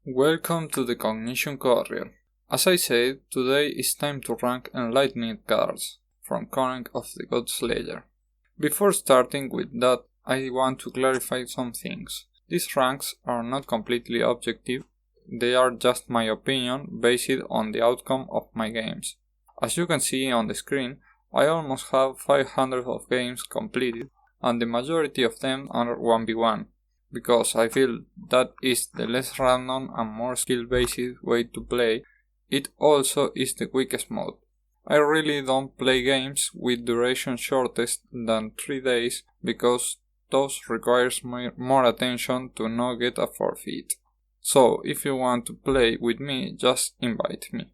Welcome to the Cognition Courier. As I said, today is time to rank Enlightened cards from Chronic of the Godslayer. Before starting with that, I want to clarify some things. These ranks are not completely objective, they are just my opinion based on the outcome of my games. As you can see on the screen, I almost have 500 of games completed, and the majority of them are 1v1. Because I feel that is the less random and more skill-based way to play, it also is the quickest mode. I really don't play games with duration shortest than 3 days because those requires more attention to not get a forfeit. So if you want to play with me, just invite me.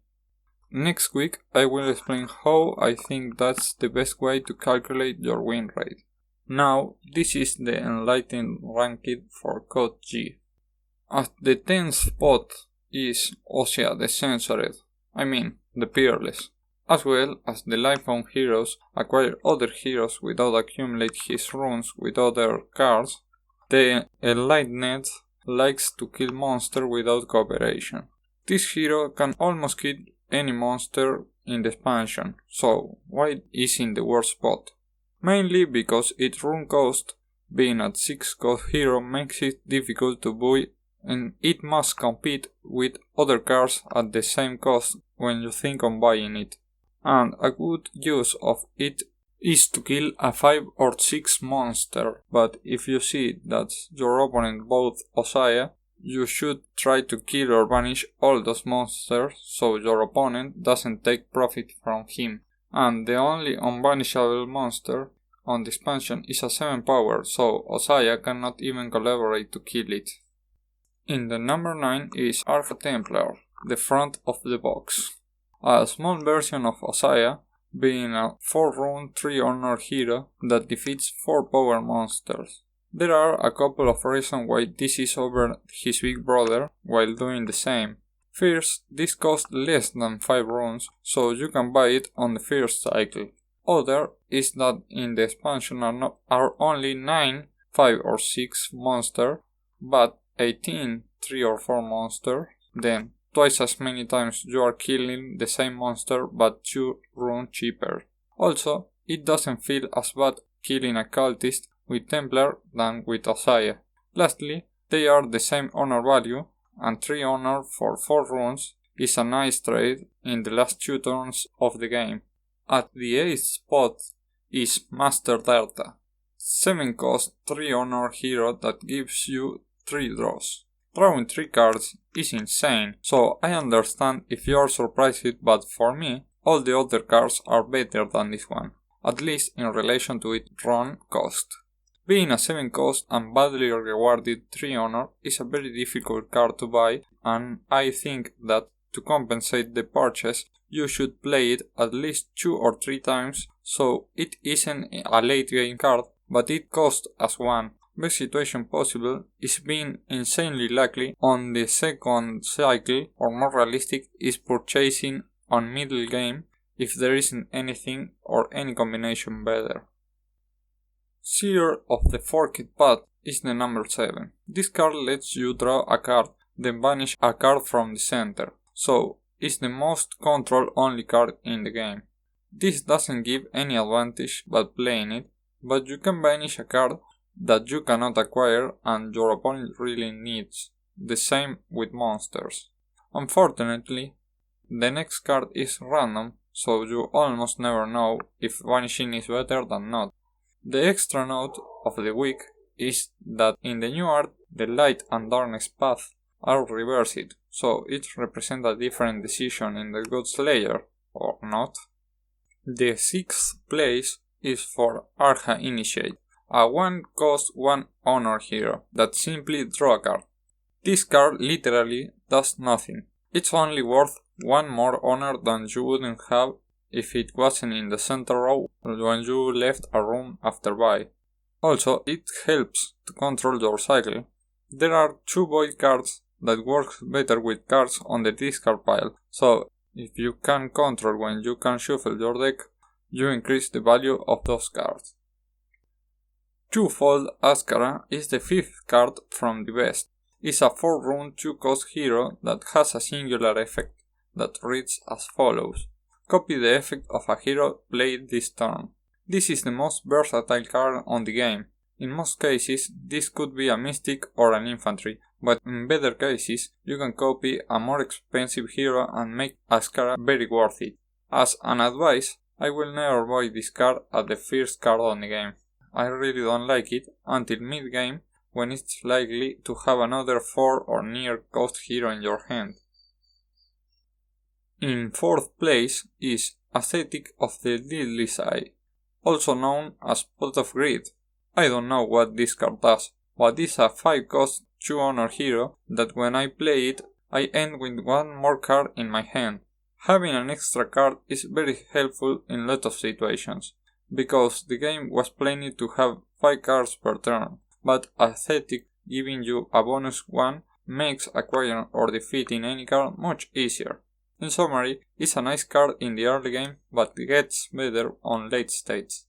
Next week I will explain how I think that's the best way to calculate your win rate. Now, this is the Enlightened ranked for CotG. At the 10th spot is Osea the Censored, the Peerless, as well as the Lifelong Heroes acquire other heroes without accumulate his runes with other cards. The Enlightened likes to kill monsters without cooperation. This hero can almost kill any monster in the expansion, so why is in the worst spot? Mainly because its rune cost, being at 6 cost hero, makes it difficult to buy and it must compete with other cards at the same cost when you think on buying it. And a good use of it is to kill a 5 or 6 monster, but if you see that your opponent bought Osea, you should try to kill or banish all those monsters so your opponent doesn't take profit from him. And the only unbanishable monster on the expansion is a 7 power, so Osea cannot even collaborate to kill it. In the number 9 is Arca Templar, the front of the box. A small version of Osea, being a 4 rune 3 honor hero that defeats 4 power monsters. There are a couple of reasons why this is over his big brother while doing the same. First, this costs less than 5 runes, so you can buy it on the first cycle. Other is that in the expansion are only 9 5 or 6 monsters, but 18 3 or 4 monsters. Then twice as many times you are killing the same monster but 2 runes cheaper. Also, it doesn't feel as bad killing a cultist with Templar than with Osea. Lastly, they are the same honor value, and 3 honor for 4 runes is a nice trade in the last 2 turns of the game. At the 8th spot is Master Delta, 7 cost 3 honor hero that gives you 3 draws. Drawing 3 cards is insane, so I understand if you are surprised, but for me, all the other cards are better than this one, at least in relation to its run cost. Being a 7 cost and badly rewarded 3 honor is a very difficult card to buy, and I think that to compensate the purchase you should play it at least 2 or 3 times, so it isn't a late game card, but it costs as one. Best situation possible is being insanely lucky on the second cycle, or more realistic is purchasing on middle game if there isn't anything or any combination better. Seer of the Forked Path is the number 7. This card lets you draw a card, then banish a card from the center, so it's the most control only card in the game. This doesn't give any advantage by playing it, but you can banish a card that you cannot acquire and your opponent really needs. The same with monsters. Unfortunately, the next card is random, so you almost never know if banishing is better than not. The extra note of the week is that in the new art, the light and darkness path are reversed, so it represents a different decision in the Godslayer, or not. The 6th place is for Arca Initiate, a 1 cost 1 honor hero that simply draw a card. This card literally does nothing. It's only worth 1 more honor than you wouldn't have if it wasn't in the center row when you left a room after buy. Also, it helps to control your cycle. There are 2 void cards that work better with cards on the discard pile, so if you can control when you can shuffle your deck, you increase the value of those cards. Twofold Ascara is the 5th card from the best. is a 4-rune 2-cost hero that has a singular effect that reads as follows. Copy the effect of a hero played this turn. This is the most versatile card on the game. In most cases, this could be a mystic or an infantry, but in better cases, you can copy a more expensive hero and make a card very worth it. As an advice, I will never buy this card as the first card on the game. I really don't like it until mid-game, when it's likely to have another 4 or near cost hero in your hand. In 4th place is Aesthetic of the Lidless Eye, also known as Pot of Greed. I don't know what this card does, but it's a 5-cost 2-honor hero that when I play it, I end with 1 more card in my hand. Having an extra card is very helpful in a lot of situations, because the game was planning to have 5 cards per turn, but Aesthetic giving you a bonus 1 makes acquiring or defeating any card much easier. In summary, it's a nice card in the early game, but gets better on late stages.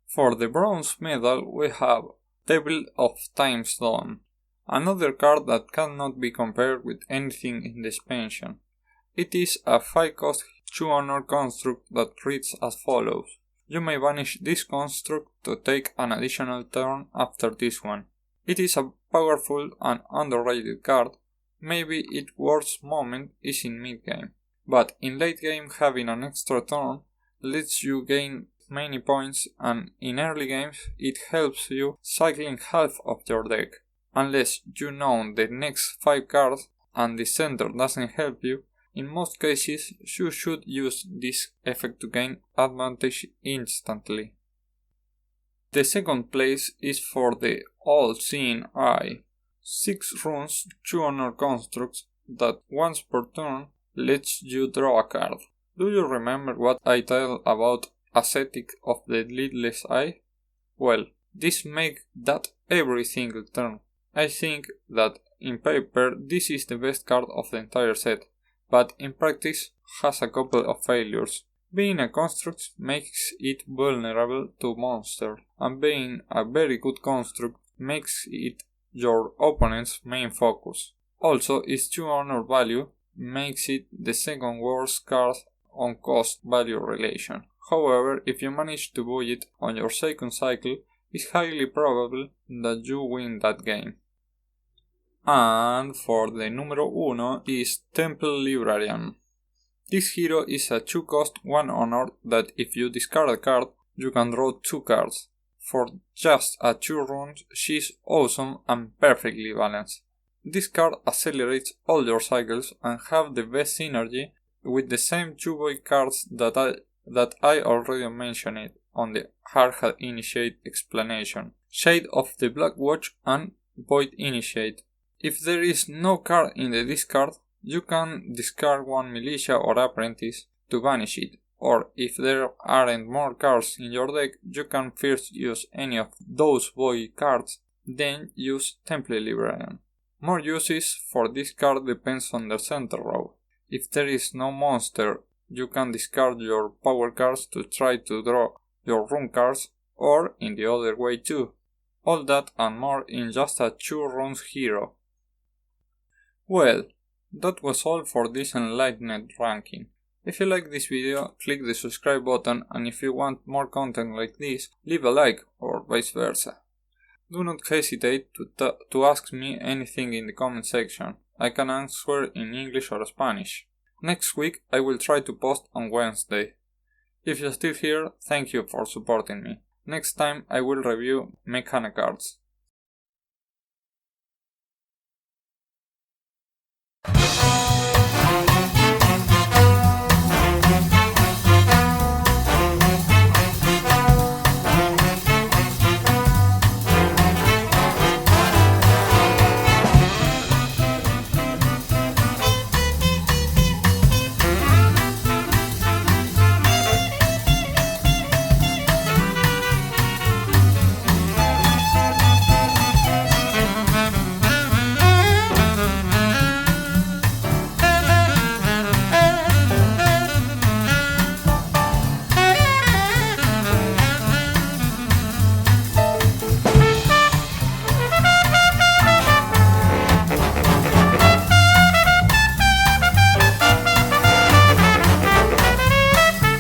For the bronze medal we have Table of Time's Dawn, another card that cannot be compared with anything in the expansion. It is a 5-cost 2-honor construct that reads as follows. You may banish this construct to take an additional turn after this one. It is a powerful and underrated card. Maybe its worst moment is in mid-game, but in late game having an extra turn lets you gain many points, and in early games it helps you cycling half of your deck. Unless you know the next 5 cards and the center doesn't help you, in most cases you should use this effect to gain advantage instantly. The second place is for the All-Seeing Eye. 6 runes, 2 honor constructs that once per turn lets you draw a card. Do you remember what I told about Aesthetic of the Lidless Eye? Well, this makes that every single turn. I think that in paper this is the best card of the entire set, but in practice has a couple of failures. Being a construct makes it vulnerable to monsters, and being a very good construct makes it your opponent's main focus. Also, its 2 honor value makes it the second worst card on cost value relation. However, if you manage to buy it on your second cycle, it's highly probable that you win that game. And for the numero uno is Temple Librarian. This hero is a 2-cost 1 honor that if you discard a card, you can draw 2 cards. For just a 2 runes, she's awesome and perfectly balanced. This card accelerates all your cycles and have the best synergy with the same 2 void cards that I already mentioned on the Hardhat Initiate explanation. Shade of the Black Watch and Void Initiate. If there is no card in the discard, you can discard 1 militia or apprentice to banish it. Or if there aren't more cards in your deck, you can first use any of those void cards, then use Temple Librarian. More uses for this card depends on the center row. If there is no monster, you can discard your power cards to try to draw your rune cards, or in the other way too. All that and more in just a 2 runes hero. Well, that was all for this Enlightened ranking. If you like this video, click the subscribe button, and if you want more content like this, leave a like or vice versa. Do not hesitate to ask me anything in the comment section. I can answer in English or Spanish. Next week I will try to post on Wednesday. If you're still here, thank you for supporting me. Next time I will review Mechana cards.